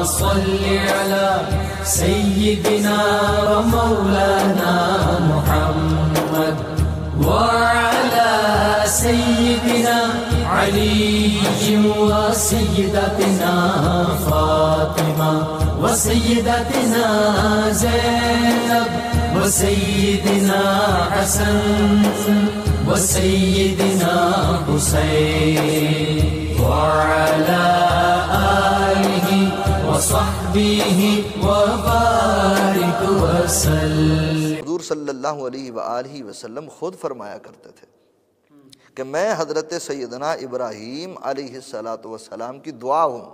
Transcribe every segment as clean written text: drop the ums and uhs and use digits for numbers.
صل على سيدنا ومولانا محمد وعلى سيدنا علي وسيدتنا فاطمة وسيدتنا زينب وسيدنا حسن وسيدنا حسين وعلى آله وصحبه وبارك وسلم۔ حضور صلی اللہ علیہ وآلہ وسلم خود فرمایا کرتے تھے کہ میں حضرت سیدنا ابراہیم علیہ السلام کی دعا ہوں،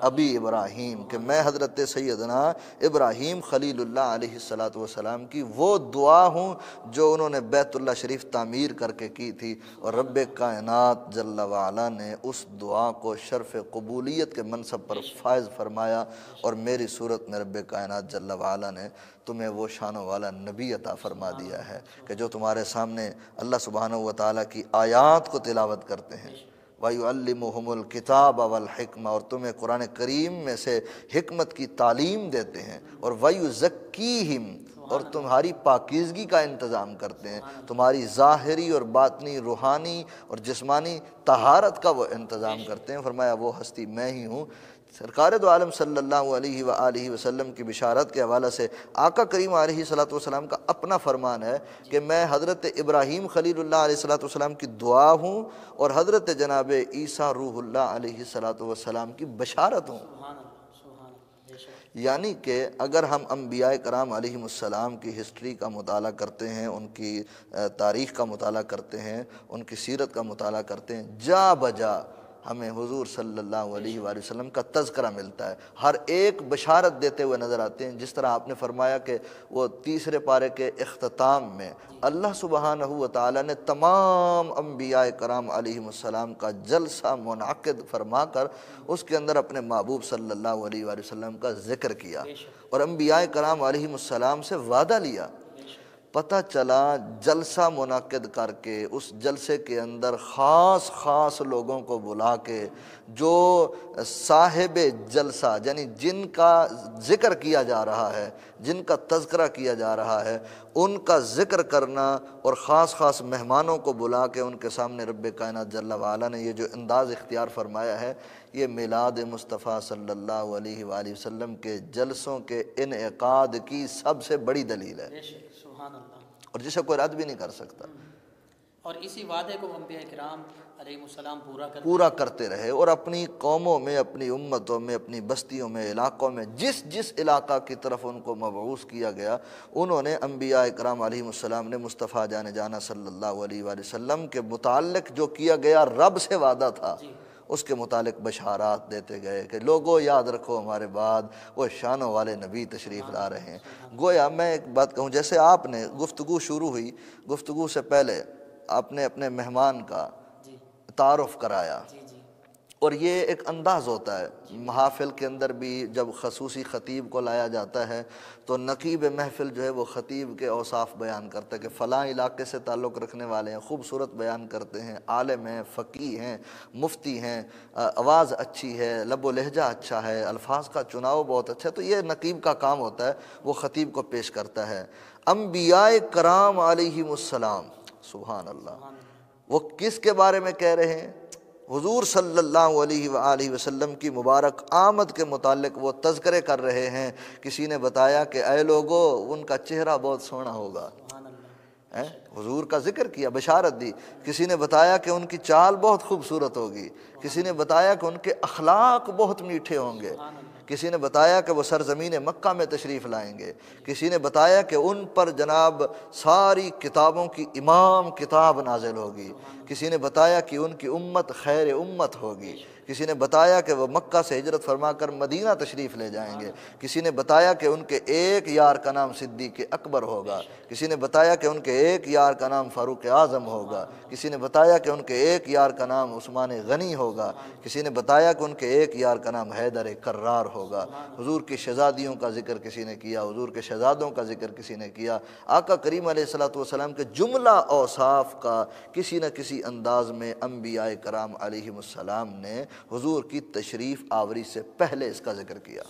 ابی ابراہیم، کہ میں حضرت سیدنا ابراہیم خلیل اللہ علیہ السلام کی وہ دعا ہوں جو انہوں نے بیت اللہ شریف تعمیر کر کے کی تھی، اور رب کائنات جل وعلا نے اس دعا کو شرف قبولیت کے منصب پر فائز فرمایا، اور میری صورت میں رب کائنات جل وعلا نے تمہیں وہ شانوں والا نبی عطا فرما دیا ہے کہ جو تمہارے سامنے اللہ سبحانہ وتعالیٰ کی آیات کو تلاوت کرتے ہیں، وَيُعَلِّمُهُمُ الْكِتَابَ وَالْحِكْمَةَ، اور تمہیں قرآن کریم میں سے حکمت کی تعلیم دیتے ہیں، اور وَيُزَكِّيهِمْ، اور تمہاری پاکیزگی کا انتظام کرتے ہیں، تمہاری ظاہری اور باطنی، روحانی اور جسمانی طہارت کا وہ انتظام کرتے ہیں۔ فرمایا وہ ہستی میں ہی ہوں۔ سرکار دو عالم صلی اللہ علیہ وآلہ وسلم کی بشارت کے حوالے سے آقا کریم علیہ السلام کا اپنا فرمان ہے کہ میں حضرت ابراہیم خلیل اللہ علیہ السلام کی دعا ہوں، اور حضرت جناب عیسیٰ روح اللہ علیہ السلام کی بشارت ہوں۔ یعنی کہ اگر ہم انبیاء کرام علیہم السلام کی ہسٹری کا مطالعہ کرتے ہیں، ان کی تاریخ کا مطالعہ کرتے ہیں، ان کی سیرت کا مطالعہ کرتے ہیں، جا بجا ہمیں حضور صلی اللہ علیہ وآلہ وسلم کا تذکرہ ملتا ہے، ہر ایک بشارت دیتے ہوئے نظر آتے ہیں۔ جس طرح آپ نے فرمایا کہ وہ تیسرے پارے کے اختتام میں اللہ سبحانہ وتعالی نے تمام انبیاء کرام علیہم السلام کا جلسہ منعقد فرما کر اس کے اندر اپنے محبوب صلی اللہ علیہ وآلہ وسلم کا ذکر کیا، اور انبیاء کرام علیہم السلام سے وعدہ لیا۔ پتہ چلا جلسہ منعقد کر کے اس جلسے کے اندر خاص لوگوں کو بلا کے جو صاحب جلسہ، یعنی جن کا ذکر کیا جا رہا ہے، جن کا تذکرہ کیا جا رہا ہے، ان کا ذکر کرنا، اور خاص مہمانوں کو بلا کے ان کے سامنے رب کائنات جل وعلا نے یہ جو انداز اختیار فرمایا ہے، یہ میلاد مصطفیٰ صلی اللہ علیہ وآلہ وسلم کے جلسوں کے انعقاد کی سب سے بڑی دلیل ہے، اور جسے کوئی رد بھی نہیں کر سکتا۔ اور اسی وعدے کو انبیاء کرام علیہ السلام پورا کرتے رہے، اور اپنی قوموں میں، اپنی امتوں میں، اپنی بستیوں میں، علاقوں میں جس علاقہ کی طرف ان کو مبعوث کیا گیا، انہوں نے انبیاء کرام علیہ السلام نے مصطفیٰ جانا صلی اللہ علیہ وآلہ وسلم کے متعلق جو کیا گیا رب سے وعدہ تھا، اس کے متعلق بشارات دیتے گئے کہ لوگوں یاد رکھو ہمارے بعد وہ شانوں والے نبی تشریف لا رہے ہیں۔ گویا میں ایک بات کہوں، جیسے آپ نے گفتگو شروع ہوئی، گفتگو سے پہلے آپ نے اپنے مہمان کا تعارف کرایا، اور یہ ایک انداز ہوتا ہے محافل کے اندر بھی، جب خصوصی خطیب کو لایا جاتا ہے تو نقیب محفل جو ہے وہ خطیب کے اوصاف بیان کرتا ہے کہ فلاں علاقے سے تعلق رکھنے والے ہیں، خوبصورت بیان کرتے ہیں، عالم ہیں، فقیہ ہیں، مفتی ہیں، آواز اچھی ہے، لب و لہجہ اچھا ہے، الفاظ کا چناؤ بہت اچھا ہے، تو یہ نقیب کا کام ہوتا ہے، وہ خطیب کو پیش کرتا ہے۔ انبیاء کرام علیہم السلام، سبحان اللہ، وہ کس کے بارے میں کہہ رہے ہیں؟ حضور صلی اللہ علیہ وآلہ وسلم کی مبارک آمد کے متعلق وہ تذکرے کر رہے ہیں۔ کسی نے بتایا کہ اے لوگو ان کا چہرہ بہت سونا ہوگا، حضور کا ذکر کیا، بشارت دی۔ کسی نے بتایا کہ ان کی چال بہت خوبصورت ہوگی، کسی نے بتایا کہ ان کے اخلاق بہت میٹھے ہوں گے، کسی نے بتایا کہ وہ سرزمین مکہ میں تشریف لائیں گے، کسی نے بتایا کہ ان پر جناب ساری کتابوں کی امام کتاب نازل ہوگی، کسی نے بتایا کہ ان کی امت خیر امت ہوگی، کسی نے بتایا کہ وہ مکہ سے ہجرت فرما کر مدینہ تشریف لے جائیں گے، کسی نے بتایا کہ ان کے ایک یار کا نام صدیق اکبر ہوگا، کسی نے بتایا کہ ان کے ایک یار کا نام فاروق اعظم ہوگا، کسی نے بتایا کہ ان کے ایک یار کا نام عثمان غنی ہوگا، کسی نے بتایا کہ ان کے ایک یار کا نام حیدر کرار ہوگا، حضور کی شہزادیوں کا ذکر کسی نے کیا، حضور کے شہزادوں کا ذکر کسی نے کیا، آقا کریم علیہ الصلوۃ والسلام کے جملہ اوصاف کا کسی نہ کسی انداز میں انبیاء کرام علیہم السلام نے حضور کی تشریف آوری سے پہلے اس کا ذکر کیا۔